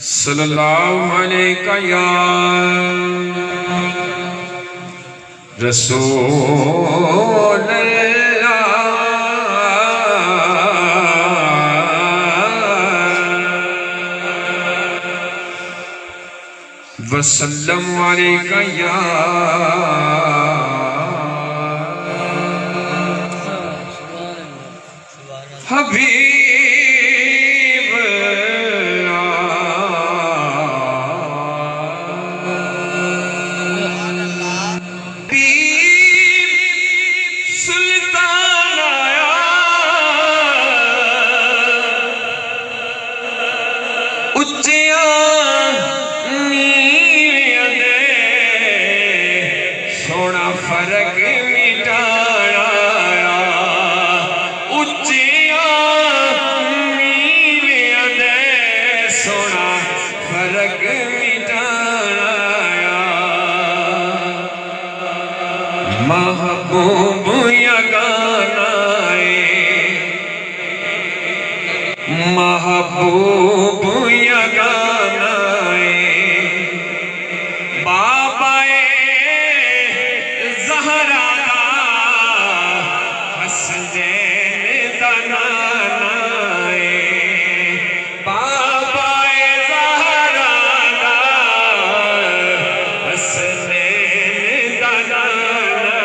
صلی اللہ علیہ یا رسول اللہ وسلم علیہ یا حبیب سونا فرق مٹایا اچیا نیویاں دے سونا فرق مٹایا محبوب یا گانا محبوب یا گانا بابا زہرا دا حسنین دا نانا بابا زہرا دا حسنین دا نانا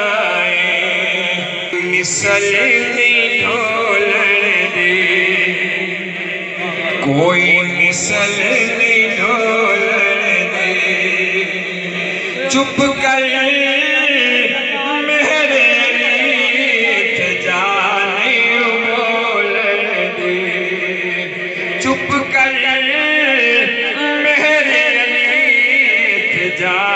مثل نہیں ڈھولن دی کوئی مثل نہیں ڈھولن دی چپ کر چپ کر میرے لیے جا